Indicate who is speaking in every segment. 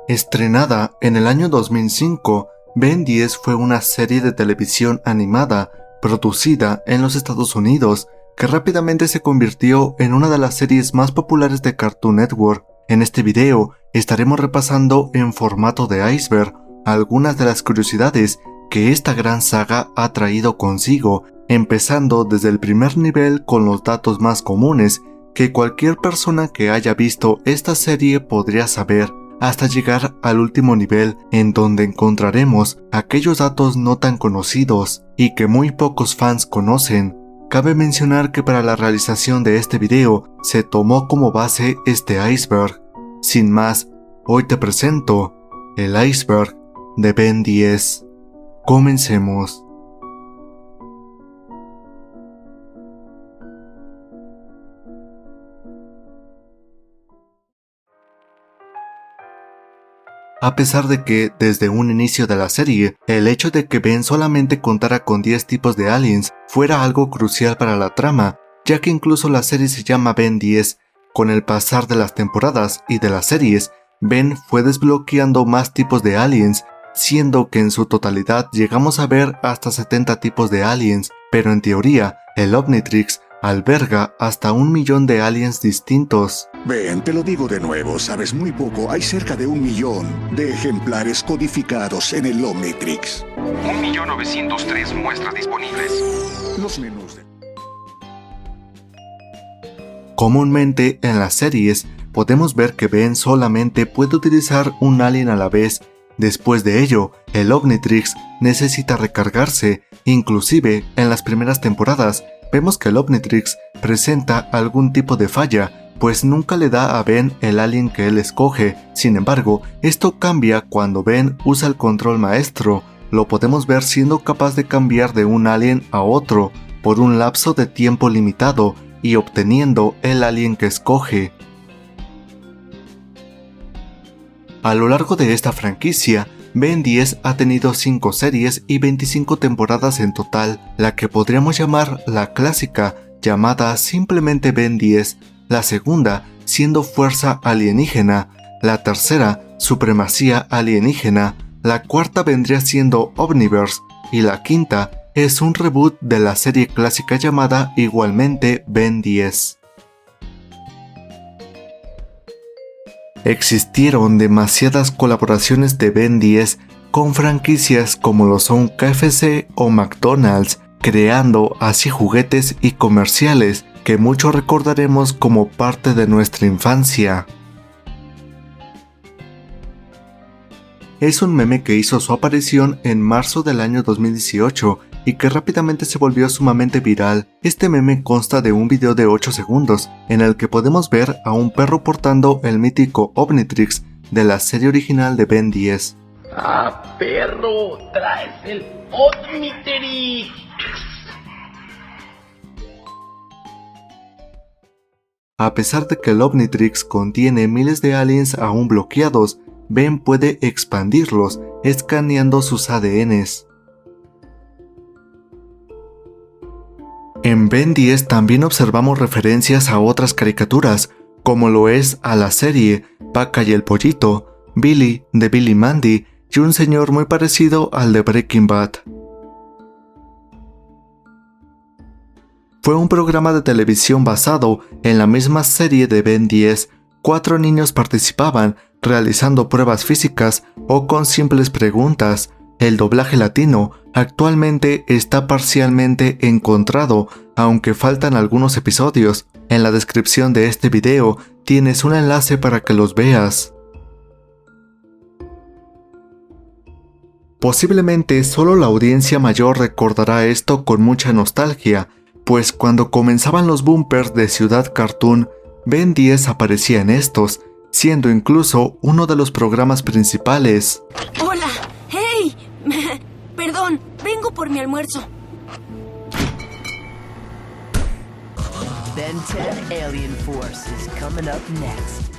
Speaker 1: Estrenada en el año 2005, Ben 10 fue una serie de televisión animada producida en los Estados Unidos que rápidamente se convirtió en una de las series más populares de Cartoon Network. En este video estaremos repasando en formato de iceberg algunas de las curiosidades que esta gran saga ha traído consigo, empezando desde el primer nivel con los datos más comunes que cualquier persona que haya visto esta serie podría saber, hasta llegar al último nivel en donde encontraremos aquellos datos no tan conocidos y que muy pocos fans conocen. Cabe mencionar que para la realización de este video se tomó como base este iceberg. Sin más, hoy te presento el iceberg de Ben 10. Comencemos. A pesar de que, desde un inicio de la serie, el hecho de que Ben solamente contara con 10 tipos de aliens fuera algo crucial para la trama, ya que incluso la serie se llama Ben 10, con el pasar de las temporadas y de las series, Ben fue desbloqueando más tipos de aliens, siendo que en su totalidad llegamos a ver hasta 70 tipos de aliens, pero en teoría, el Omnitrix alberga hasta 1 millón de aliens distintos.
Speaker 2: Ben, te lo digo de nuevo, sabes muy poco. Hay cerca de 1 millón de ejemplares codificados en el Omnitrix.
Speaker 3: 1.903.000 muestras disponibles.
Speaker 2: Los menús de...
Speaker 1: Comúnmente en las series podemos ver que Ben solamente puede utilizar un alien a la vez. Después de ello, el Omnitrix necesita recargarse. Inclusive en las primeras temporadas vemos que el Omnitrix presenta algún tipo de falla, pues nunca le da a Ben el alien que él escoge. Sin embargo, esto cambia cuando Ben usa el control maestro. Lo podemos ver siendo capaz de cambiar de un alien a otro por un lapso de tiempo limitado y obteniendo el alien que escoge. A lo largo de esta franquicia, Ben 10 ha tenido 5 series y 25 temporadas en total, la que podríamos llamar la clásica, llamada simplemente Ben 10, la segunda siendo Fuerza Alienígena, la tercera Supremacía Alienígena, la cuarta vendría siendo Omniverse y la quinta es un reboot de la serie clásica llamada igualmente Ben 10. Existieron demasiadas colaboraciones de Ben 10 con franquicias como lo son KFC o McDonald's, creando así juguetes y comerciales que muchos recordaremos como parte de nuestra infancia. Es un meme que hizo su aparición en marzo del año 2018 y que rápidamente se volvió sumamente viral. Este meme consta de un video de 8 segundos, en el que podemos ver a un perro portando el mítico Omnitrix de la serie original de Ben 10.
Speaker 4: ¡Ah, perro! ¡Traes el Omnitrix!
Speaker 1: A pesar de que el Omnitrix contiene miles de aliens aún bloqueados, Ben puede expandirlos, escaneando sus ADNs. En Ben 10 también observamos referencias a otras caricaturas, como lo es a la serie Paca y el Pollito, Billy de Billy Mandy y un señor muy parecido al de Breaking Bad. Fue un programa de televisión basado en la misma serie de Ben 10. 4 niños participaban realizando pruebas físicas o con simples preguntas. El doblaje latino actualmente está parcialmente encontrado, aunque faltan algunos episodios. En la descripción de este video tienes un enlace para que los veas. Posiblemente solo la audiencia mayor recordará esto con mucha nostalgia, pues cuando comenzaban los bumpers de Ciudad Cartoon, Ben 10 aparecía en estos, siendo incluso uno de los programas principales.
Speaker 5: ¡Hola! ¡Hey! Perdón, vengo por mi almuerzo.
Speaker 6: Ben 10 Alien Force is coming up next.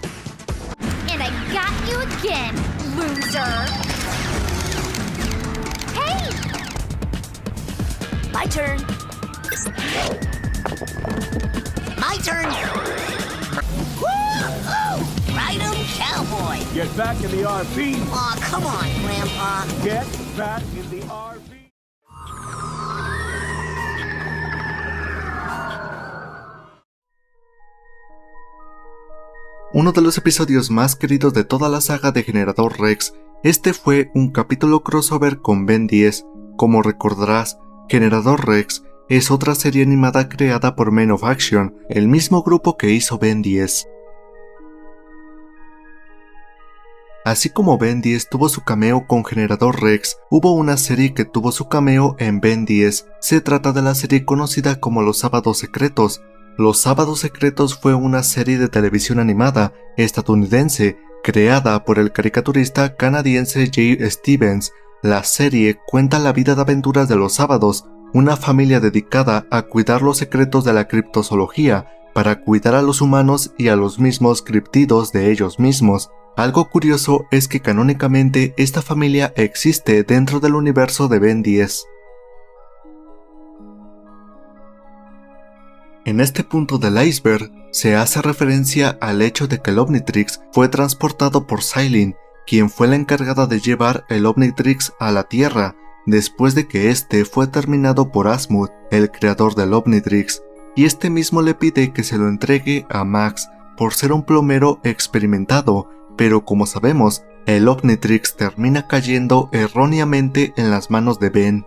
Speaker 7: And I got you again, loser! Hey!
Speaker 5: My turn.
Speaker 8: My turn. Woo-hoo! Ride 'em, cowboy.
Speaker 9: Get back in the RV.
Speaker 8: Aw, come on, Grandpa.
Speaker 9: Get back in the RV.
Speaker 1: Uno de los episodios más queridos de toda la saga de Generador Rex, este fue un capítulo crossover con Ben 10. Como recordarás, Generador Rex es otra serie animada creada por Men of Action, el mismo grupo que hizo Ben 10. Así como Ben 10 tuvo su cameo con Generador Rex, hubo una serie que tuvo su cameo en Ben 10. Se trata de la serie conocida como Los Sábados Secretos. Los Sábados Secretos fue una serie de televisión animada estadounidense creada por el caricaturista canadiense Jay Stevens. La serie cuenta la vida de aventuras de los sábados, una familia dedicada a cuidar los secretos de la criptozoología para cuidar a los humanos y a los mismos criptidos de ellos mismos. Algo curioso es que canónicamente esta familia existe dentro del universo de Ben 10. En este punto del iceberg se hace referencia al hecho de que el Omnitrix fue transportado por Cylene, quien fue la encargada de llevar el Omnitrix a la Tierra, después de que este fue terminado por Asmund, el creador del Omnitrix, y este mismo le pide que se lo entregue a Max por ser un plomero experimentado, pero como sabemos, el Omnitrix termina cayendo erróneamente en las manos de Ben.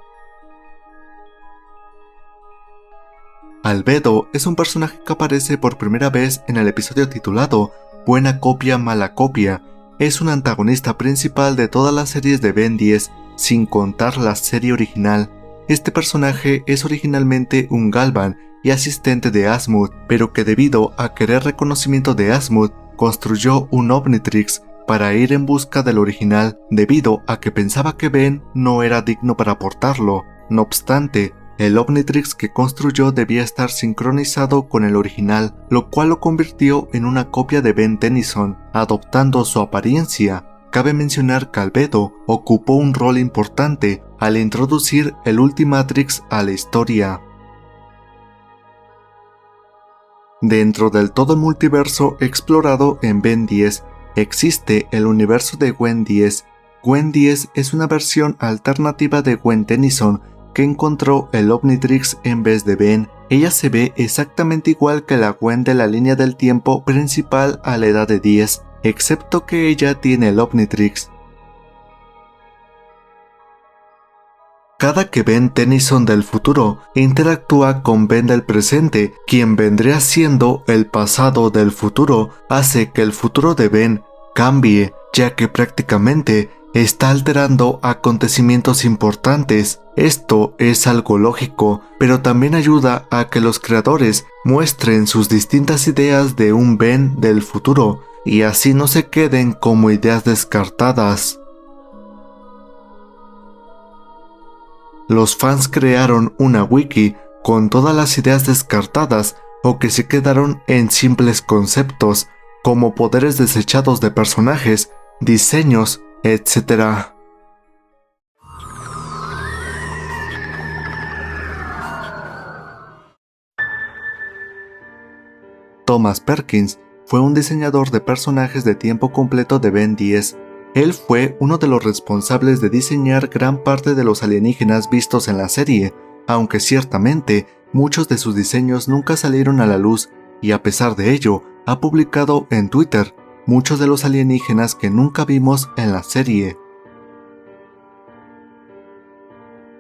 Speaker 1: Albedo es un personaje que aparece por primera vez en el episodio titulado Buena copia, mala copia. Es un antagonista principal de todas las series de Ben 10, sin contar la serie original. Este personaje es originalmente un Galvan y asistente de Asmund, pero que debido a querer reconocimiento de Asmund, construyó un Omnitrix para ir en busca del original, debido a que pensaba que Ben no era digno para portarlo. No obstante, el Omnitrix que construyó debía estar sincronizado con el original, lo cual lo convirtió en una copia de Ben Tennyson, adoptando su apariencia. Cabe mencionar que Albedo ocupó un rol importante al introducir el Ultimatrix a la historia. Dentro del todo multiverso explorado en Ben 10, existe el universo de Gwen 10. Gwen 10 es una versión alternativa de Gwen Tennyson que encontró el Omnitrix en vez de Ben. Ella se ve exactamente igual que la Gwen de la línea del tiempo principal a la edad de 10, excepto que ella tiene el Omnitrix. Cada que Ben Tennyson del futuro interactúa con Ben del presente, quien vendría siendo el pasado del futuro, hace que el futuro de Ben cambie, ya que prácticamente está alterando acontecimientos importantes. Esto es algo lógico, pero también ayuda a que los creadores muestren sus distintas ideas de un Ben del futuro, y así no se queden como ideas descartadas. Los fans crearon una wiki con todas las ideas descartadas o que se quedaron en simples conceptos, como poderes desechados de personajes, diseños, etc. Thomas Perkins fue un diseñador de personajes de tiempo completo de Ben 10. Él fue uno de los responsables de diseñar gran parte de los alienígenas vistos en la serie, aunque ciertamente muchos de sus diseños nunca salieron a la luz, y a pesar de ello, ha publicado en Twitter muchos de los alienígenas que nunca vimos en la serie.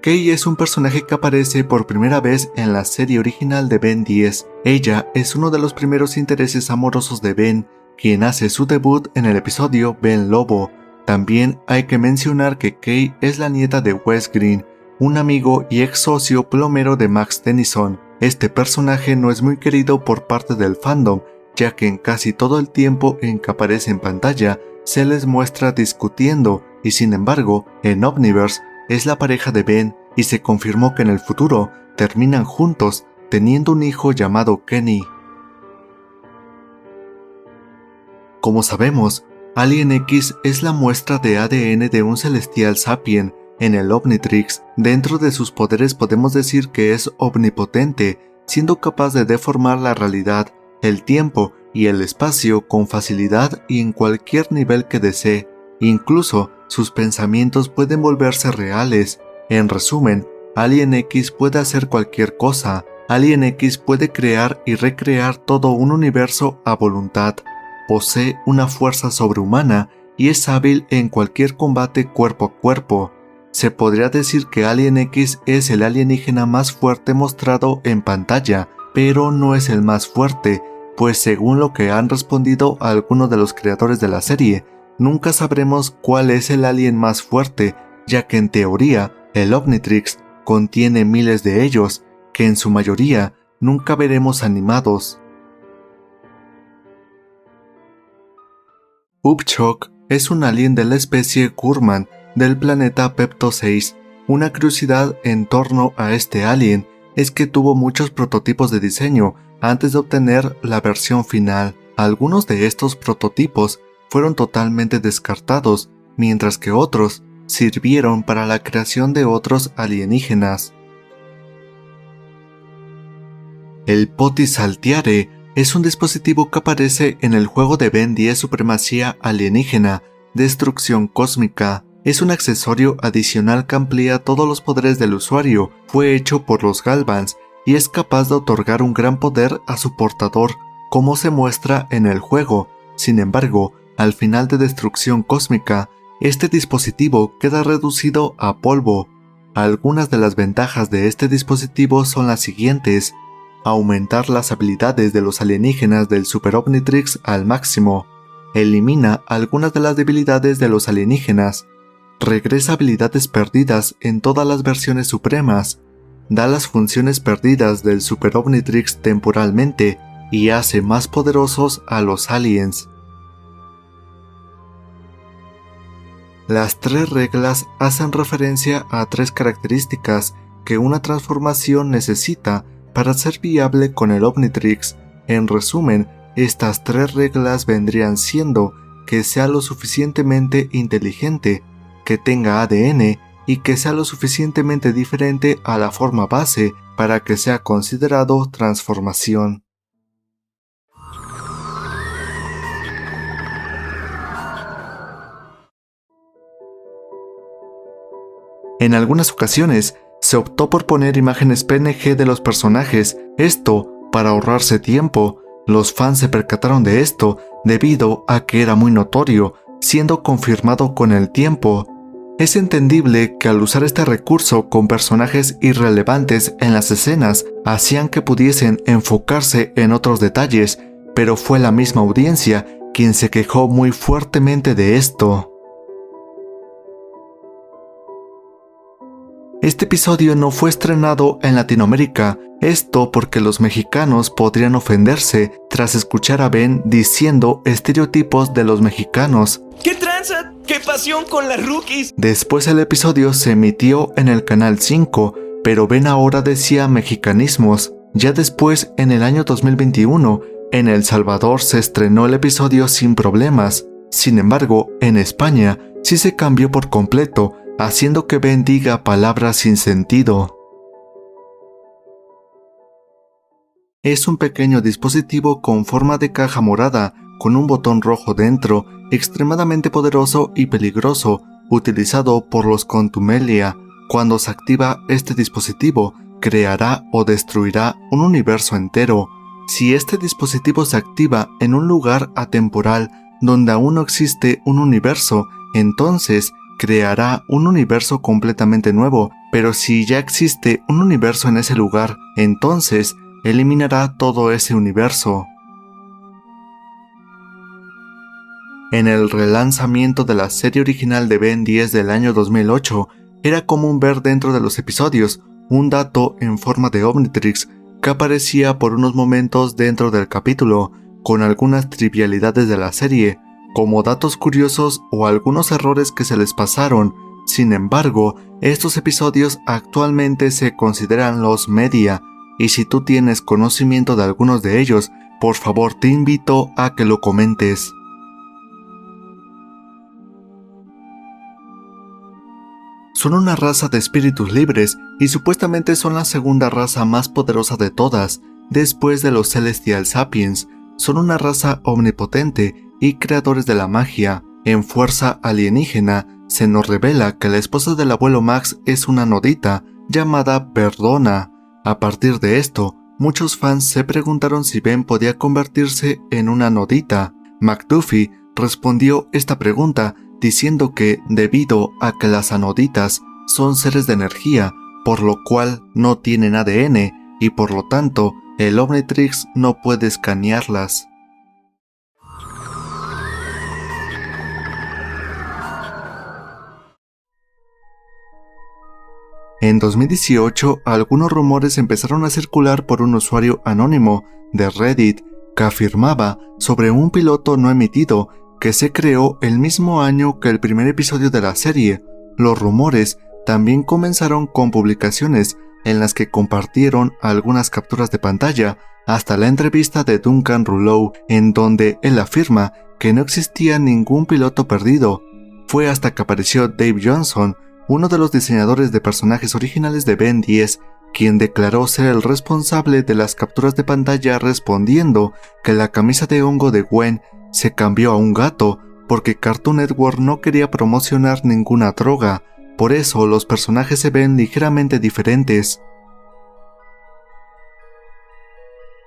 Speaker 1: Kay es un personaje que aparece por primera vez en la serie original de Ben 10. Ella es uno de los primeros intereses amorosos de Ben, quien hace su debut en el episodio Ben Lobo. También hay que mencionar que Kay es la nieta de Wes Green, un amigo y ex socio plomero de Max Tennyson. Este personaje no es muy querido por parte del fandom, ya que en casi todo el tiempo en que aparece en pantalla se les muestra discutiendo, y sin embargo, en Omniverse es la pareja de Ben y se confirmó que en el futuro terminan juntos, teniendo un hijo llamado Kenny. Como sabemos, Alien X es la muestra de ADN de un celestial sapien. En el Omnitrix, dentro de sus poderes podemos decir que es omnipotente, siendo capaz de deformar la realidad, el tiempo y el espacio con facilidad y en cualquier nivel que desee. Incluso sus pensamientos pueden volverse reales. En resumen, Alien X puede hacer cualquier cosa. Alien X puede crear y recrear todo un universo a voluntad. Posee una fuerza sobrehumana y es hábil en cualquier combate cuerpo a cuerpo. Se podría decir que Alien X es el alienígena más fuerte mostrado en pantalla, pero no es el más fuerte, pues según lo que han respondido algunos de los creadores de la serie, nunca sabremos cuál es el alien más fuerte, ya que en teoría el Omnitrix contiene miles de ellos, que en su mayoría nunca veremos animados. Upchuck es un alien de la especie Gurman del planeta Pepto 6. Una curiosidad en torno a este alien es que tuvo muchos prototipos de diseño antes de obtener la versión final. Algunos de estos prototipos fueron totalmente descartados, mientras que otros sirvieron para la creación de otros alienígenas. El Potis Altiare es un dispositivo que aparece en el juego de Ben 10 Supremacía Alienígena, Destrucción Cósmica. Es un accesorio adicional que amplía todos los poderes del usuario. Fue hecho por los Galvans y es capaz de otorgar un gran poder a su portador, como se muestra en el juego. Sin embargo, al final de Destrucción Cósmica, este dispositivo queda reducido a polvo. Algunas de las ventajas de este dispositivo son las siguientes: aumentar las habilidades de los alienígenas del Super Omnitrix al máximo, elimina algunas de las debilidades de los alienígenas, regresa habilidades perdidas en todas las versiones supremas, da las funciones perdidas del Super Omnitrix temporalmente y hace más poderosos a los aliens. Las 3 reglas hacen referencia a 3 características que una transformación necesita para ser viable con el Omnitrix. En resumen, estas 3 reglas vendrían siendo que sea lo suficientemente inteligente, que tenga ADN y que sea lo suficientemente diferente a la forma base para que sea considerado transformación. En algunas ocasiones, se optó por poner imágenes PNG de los personajes, esto para ahorrarse tiempo. Los fans se percataron de esto debido a que era muy notorio, siendo confirmado con el tiempo. Es entendible que al usar este recurso con personajes irrelevantes en las escenas, hacían que pudiesen enfocarse en otros detalles, pero fue la misma audiencia quien se quejó muy fuertemente de esto. Este episodio no fue estrenado en Latinoamérica, esto porque los mexicanos podrían ofenderse tras escuchar a Ben diciendo estereotipos de los mexicanos.
Speaker 10: ¿Qué tranza? ¡Qué pasión con las rookies!
Speaker 1: Después el episodio se emitió en el canal 5, pero Ben ahora decía mexicanismos. Ya después, en el año 2021, en El Salvador se estrenó el episodio sin problemas. Sin embargo, en España sí se cambió por completo, haciendo que Ben diga palabras sin sentido. Es un pequeño dispositivo con forma de caja morada, con un botón rojo dentro, extremadamente poderoso y peligroso, utilizado por los Contumelia. Cuando se activa este dispositivo, creará o destruirá un universo entero. Si este dispositivo se activa en un lugar atemporal donde aún no existe un universo, entonces creará un universo completamente nuevo, pero si ya existe un universo en ese lugar, entonces eliminará todo ese universo. En el relanzamiento de la serie original de Ben 10 del año 2008, era común ver dentro de los episodios un dato en forma de Omnitrix que aparecía por unos momentos dentro del capítulo, con algunas trivialidades de la serie, como datos curiosos o algunos errores que se les pasaron. Sin embargo, estos episodios actualmente se consideran los media, y si tú tienes conocimiento de algunos de ellos, por favor te invito a que lo comentes. Son una raza de espíritus libres y supuestamente son la segunda raza más poderosa de todas, después de los Celestial Sapiens. Son una raza omnipotente y creadores de la magia. En Fuerza Alienígena se nos revela que la esposa del abuelo Max es una nodita llamada Verdona. A partir de esto, muchos fans se preguntaron si Ben podía convertirse en una nodita. McDuffie respondió esta pregunta diciendo que, debido a que las anoditas son seres de energía, por lo cual no tienen ADN y por lo tanto el Omnitrix no puede escanearlas. En 2018, algunos rumores empezaron a circular por un usuario anónimo de Reddit que afirmaba sobre un piloto no emitido que se creó el mismo año que el primer episodio de la serie. Los rumores también comenzaron con publicaciones en las que compartieron algunas capturas de pantalla hasta la entrevista de Duncan Rouleau, en donde él afirma que no existía ningún piloto perdido. Fue hasta que apareció Dave Johnson, uno de los diseñadores de personajes originales de Ben 10, quien declaró ser el responsable de las capturas de pantalla, respondiendo que la camisa de hongo de Gwen se cambió a un gato porque Cartoon Network no quería promocionar ninguna droga, por eso los personajes se ven ligeramente diferentes.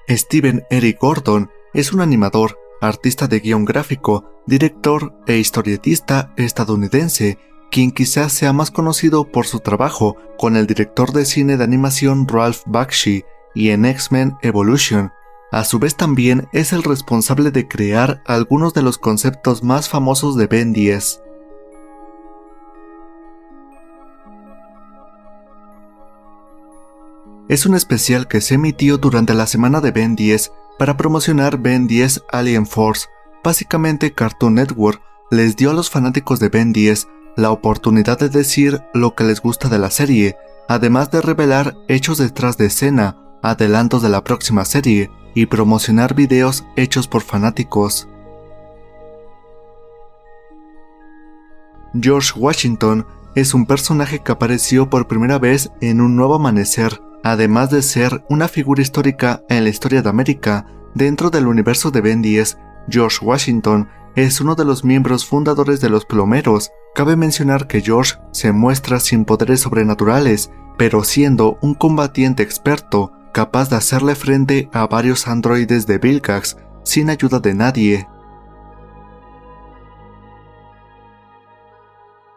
Speaker 1: Steven Eric Gordon es un animador, artista de guión gráfico, director e historietista estadounidense, quien quizás sea más conocido por su trabajo con el director de cine de animación Ralph Bakshi y en X-Men Evolution. A su vez también es el responsable de crear algunos de los conceptos más famosos de Ben 10. Es un especial que se emitió durante la semana de Ben 10 para promocionar Ben 10 Alien Force. Básicamente Cartoon Network les dio a los fanáticos de Ben 10 la oportunidad de decir lo que les gusta de la serie, además de revelar hechos detrás de escena, adelantos de la próxima serie y promocionar videos hechos por fanáticos. George Washington es un personaje que apareció por primera vez en Un Nuevo Amanecer, además de ser una figura histórica en la historia de América. Dentro del universo de Ben 10, George Washington es uno de los miembros fundadores de los plomeros. Cabe mencionar que George se muestra sin poderes sobrenaturales, pero siendo un combatiente experto, capaz de hacerle frente a varios androides de Vilgax sin ayuda de nadie.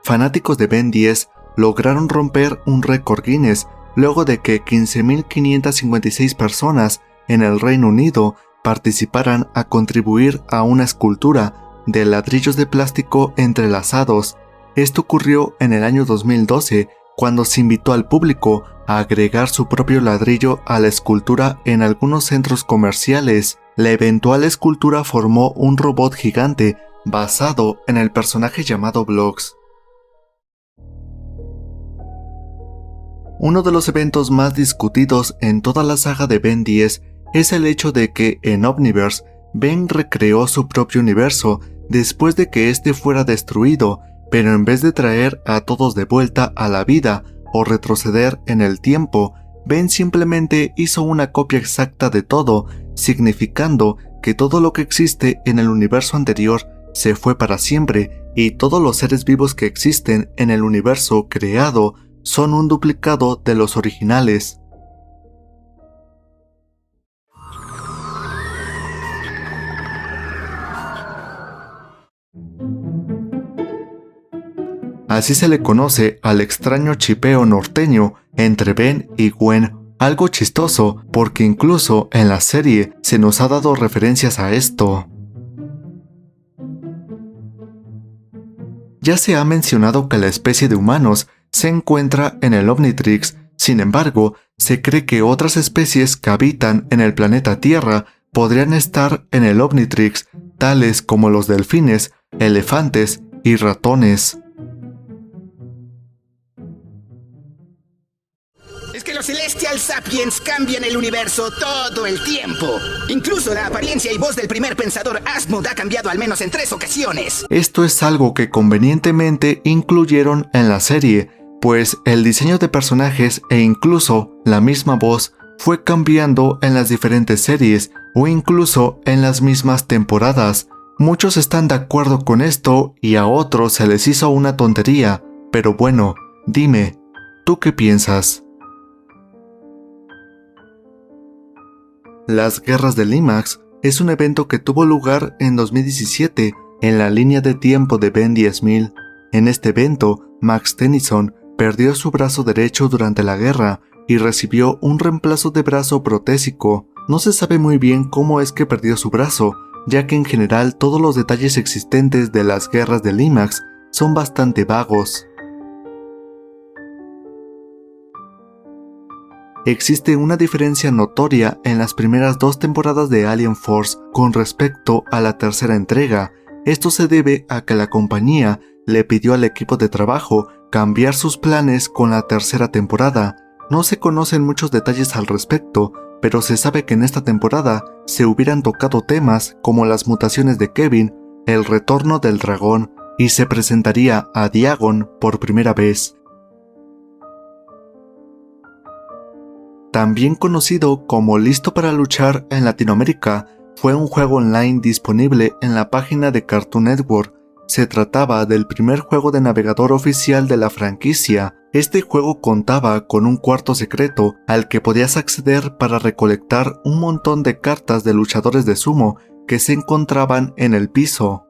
Speaker 1: Fanáticos de Ben 10 lograron romper un récord Guinness luego de que 15.556 personas en el Reino Unido participaran a contribuir a una escultura de ladrillos de plástico entrelazados. Esto ocurrió en el año 2012, cuando se invitó al público a agregar su propio ladrillo a la escultura en algunos centros comerciales. La eventual escultura formó un robot gigante basado en el personaje llamado Blocks. Uno de los eventos más discutidos en toda la saga de Ben 10 es el hecho de que en Omniverse, Ben recreó su propio universo después de que este fuera destruido, pero en vez de traer a todos de vuelta a la vida o retroceder en el tiempo, Ben simplemente hizo una copia exacta de todo, significando que todo lo que existe en el universo anterior se fue para siempre y todos los seres vivos que existen en el universo creado son un duplicado de los originales. Así se le conoce al extraño chipeo norteño entre Ben y Gwen, algo chistoso porque incluso en la serie se nos ha dado referencias a esto. Ya se ha mencionado que la especie de humanos se encuentra en el Omnitrix, sin embargo, se cree que otras especies que habitan en el planeta Tierra podrían estar en el Omnitrix, tales como los delfines, elefantes y ratones.
Speaker 11: Es que los Celestial Sapiens cambian el universo todo el tiempo. Incluso la apariencia y voz del primer pensador Asmod ha cambiado al menos en 3 ocasiones.
Speaker 1: Esto es algo que convenientemente incluyeron en la serie, pues el diseño de personajes e incluso la misma voz fue cambiando en las diferentes series o incluso en las mismas temporadas. Muchos están de acuerdo con esto y a otros se les hizo una tontería, pero bueno, dime, ¿tú qué piensas? Las Guerras de Limax es un evento que tuvo lugar en 2017 en la línea de tiempo de Ben 10.000. En este evento, Max Tennyson perdió su brazo derecho durante la guerra y recibió un reemplazo de brazo protésico. No se sabe muy bien cómo es que perdió su brazo, ya que en general todos los detalles existentes de las Guerras de Limax son bastante vagos. Existe una diferencia notoria en las primeras 2 temporadas de Alien Force con respecto a la tercera entrega. Esto se debe a que la compañía le pidió al equipo de trabajo cambiar sus planes con la tercera temporada. No se conocen muchos detalles al respecto, pero se sabe que en esta temporada se hubieran tocado temas como las mutaciones de Kevin, el retorno del dragón, y se presentaría a Diagon por primera vez. También conocido como Listo para Luchar en Latinoamérica, fue un juego online disponible en la página de Cartoon Network. Se trataba del primer juego de navegador oficial de la franquicia. Este juego contaba con un cuarto secreto al que podías acceder para recolectar un montón de cartas de luchadores de sumo que se encontraban en el piso.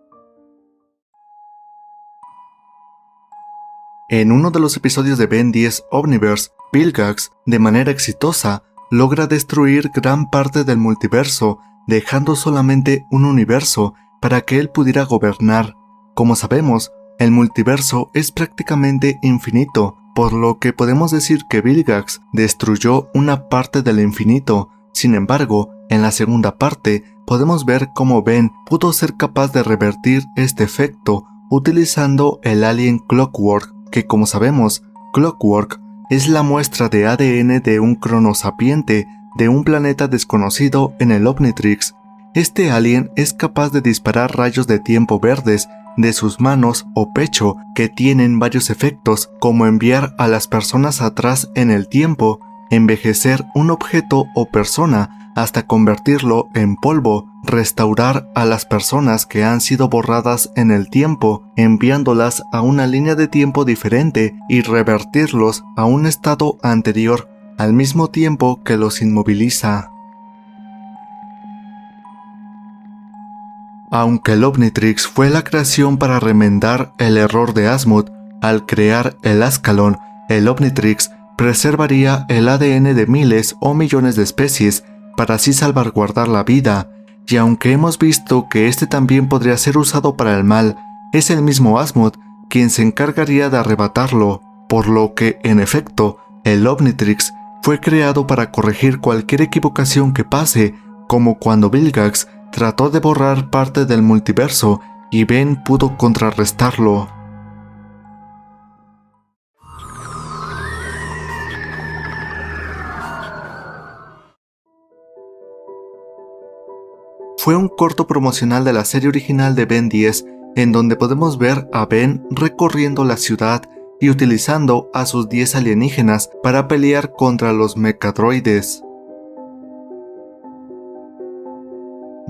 Speaker 1: En uno de los episodios de Ben 10 Omniverse, Vilgax, de manera exitosa, logra destruir gran parte del multiverso, dejando solamente un universo para que él pudiera gobernar. Como sabemos, el multiverso es prácticamente infinito, por lo que podemos decir que Vilgax destruyó una parte del infinito. Sin embargo, en la segunda parte, podemos ver cómo Ben pudo ser capaz de revertir este efecto utilizando el alien Clockwork, que como sabemos, Clockwork es la muestra de ADN de un cronosapiente de un planeta desconocido en el Omnitrix. Este alien es capaz de disparar rayos de tiempo verdes de sus manos o pecho que tienen varios efectos, como enviar a las personas atrás en el tiempo, envejecer un objeto o persona hasta convertirlo en polvo, restaurar a las personas que han sido borradas en el tiempo, enviándolas a una línea de tiempo diferente y revertirlos a un estado anterior, al mismo tiempo que los inmoviliza. Aunque el Omnitrix fue la creación para remendar el error de Asmod, al crear el Ascalon, el Omnitrix preservaría el ADN de miles o millones de especies para así salvaguardar la vida, y aunque hemos visto que este también podría ser usado para el mal, es el mismo Asmod quien se encargaría de arrebatarlo, por lo que, en efecto, el Omnitrix fue creado para corregir cualquier equivocación que pase, como cuando Vilgax trató de borrar parte del multiverso y Ben pudo contrarrestarlo. Fue un corto promocional de la serie original de Ben 10, en donde podemos ver a Ben recorriendo la ciudad y utilizando a sus 10 alienígenas para pelear contra los mechadroides.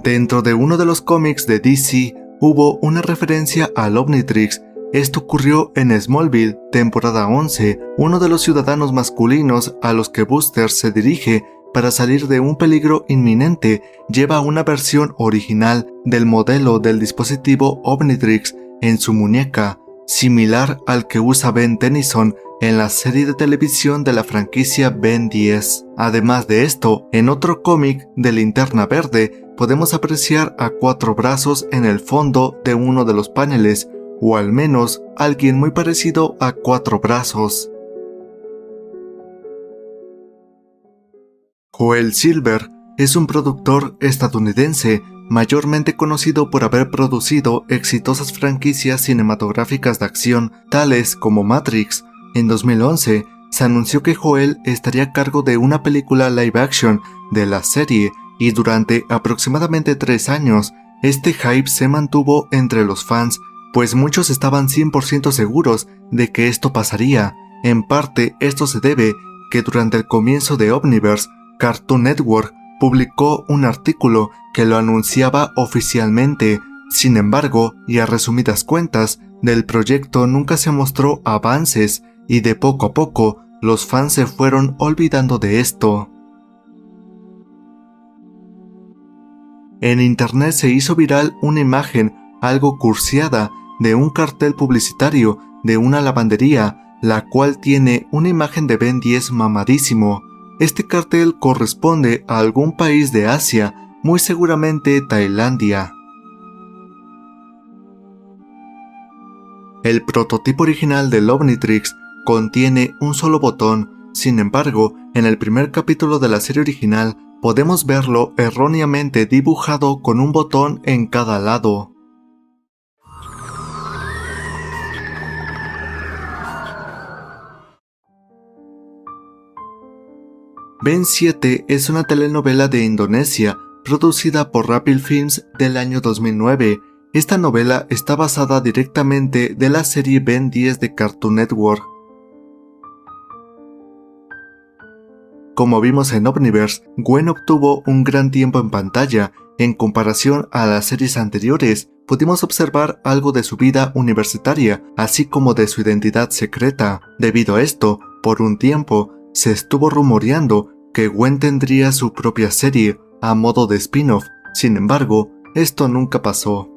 Speaker 1: Dentro de uno de los cómics de DC hubo una referencia al Omnitrix. Esto ocurrió en Smallville, temporada 11, uno de los ciudadanos masculinos a los que Buster se dirige para salir de un peligro inminente lleva una versión original del modelo del dispositivo Omnitrix en su muñeca, similar al que usa Ben Tennyson en la serie de televisión de la franquicia Ben 10. Además de esto, en otro cómic de Linterna Verde podemos apreciar a 4 brazos en el fondo de uno de los paneles, o al menos alguien muy parecido a 4 brazos. Joel Silver es un productor estadounidense mayormente conocido por haber producido exitosas franquicias cinematográficas de acción tales como Matrix. En 2011 se anunció que Joel estaría a cargo de una película live action de la serie y durante aproximadamente 3 años este hype se mantuvo entre los fans, pues muchos estaban 100% seguros de que esto pasaría. En parte esto se debe que durante el comienzo de Omniverse, Cartoon Network publicó un artículo que lo anunciaba oficialmente. Sin embargo, y a resumidas cuentas, del proyecto nunca se mostró avances y de poco a poco los fans se fueron olvidando de esto. En internet se hizo viral una imagen algo cursiada de un cartel publicitario de una lavandería, la cual tiene una imagen de Ben 10 mamadísimo. Este cartel corresponde a algún país de Asia, muy seguramente Tailandia. El prototipo original del Omnitrix contiene un solo botón. Sin embargo, en el primer capítulo de la serie original podemos verlo erróneamente dibujado con un botón en cada lado. Ben 7 es una telenovela de Indonesia producida por Rapil Films del año 2009. Esta novela está basada directamente de la serie Ben 10 de Cartoon Network. Como vimos en Omniverse, Gwen obtuvo un gran tiempo en pantalla. En comparación a las series anteriores, pudimos observar algo de su vida universitaria, así como de su identidad secreta. Debido a esto, por un tiempo, se estuvo rumoreando que Gwen tendría su propia serie a modo de spin-off. Sin embargo, esto nunca pasó.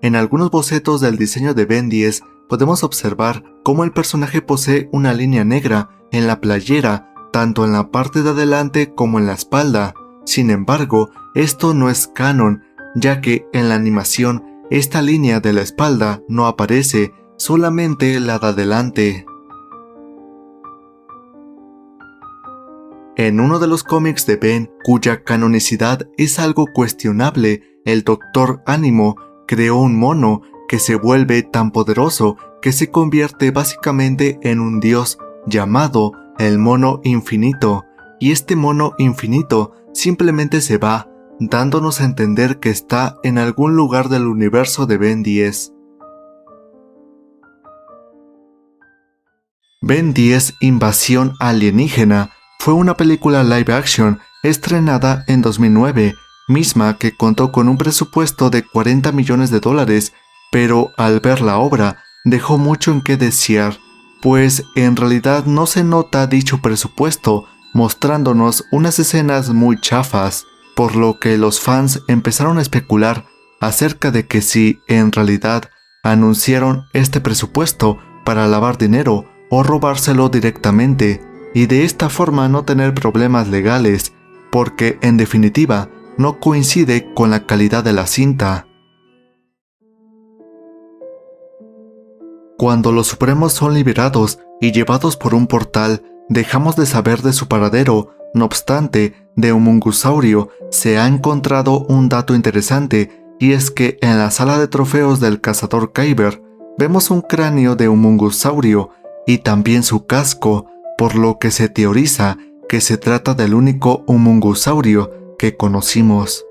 Speaker 1: En algunos bocetos del diseño de Ben 10 podemos observar cómo el personaje posee una línea negra en la playera, tanto en la parte de adelante como en la espalda. Sin embargo, esto no es canon, ya que en la animación esta línea de la espalda no aparece, solamente la de adelante. En uno de los cómics de Ben, cuya canonicidad es algo cuestionable, el Dr. Animo creó un mono que se vuelve tan poderoso que se convierte básicamente en un dios llamado el Mono Infinito, y este Mono Infinito simplemente se va, dándonos a entender que está en algún lugar del universo de Ben 10. Ben 10 Invasión Alienígena fue una película live action estrenada en 2009, misma que contó con un presupuesto de $40 millones, pero al ver la obra dejó mucho en qué desear, pues en realidad no se nota dicho presupuesto, mostrándonos unas escenas muy chafas, por lo que los fans empezaron a especular acerca de que si en realidad anunciaron este presupuesto para lavar dinero o robárselo directamente, y de esta forma no tener problemas legales, porque en definitiva no coincide con la calidad de la cinta. Cuando los Supremos son liberados y llevados por un portal, dejamos de saber de su paradero. No obstante, de Humungusaurio se ha encontrado un dato interesante, y es que en la sala de trofeos del cazador Kyber vemos un cráneo de Humungusaurio y también su casco, por lo que se teoriza que se trata del único Humungusaurio que conocimos.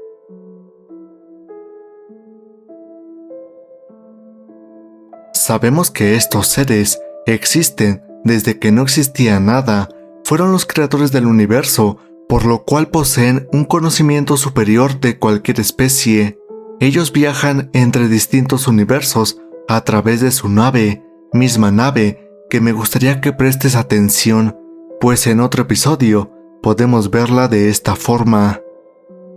Speaker 1: Sabemos que estos seres existen desde que no existía nada. Fueron los creadores del universo, por lo cual poseen un conocimiento superior de cualquier especie. Ellos viajan entre distintos universos a través de su nave, misma nave que me gustaría que prestes atención, pues en otro episodio podemos verla de esta forma.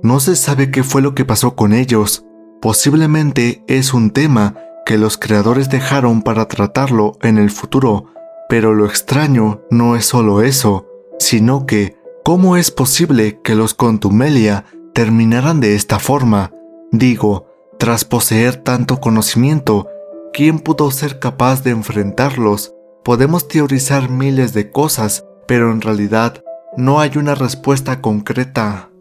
Speaker 1: No se sabe qué fue lo que pasó con ellos. Posiblemente es un tema que los creadores dejaron para tratarlo en el futuro, pero lo extraño no es solo eso, sino que ¿cómo es posible que los Contumelia terminaran de esta forma? Digo, tras poseer tanto conocimiento, ¿quién pudo ser capaz de enfrentarlos? Podemos teorizar miles de cosas, pero en realidad no hay una respuesta concreta.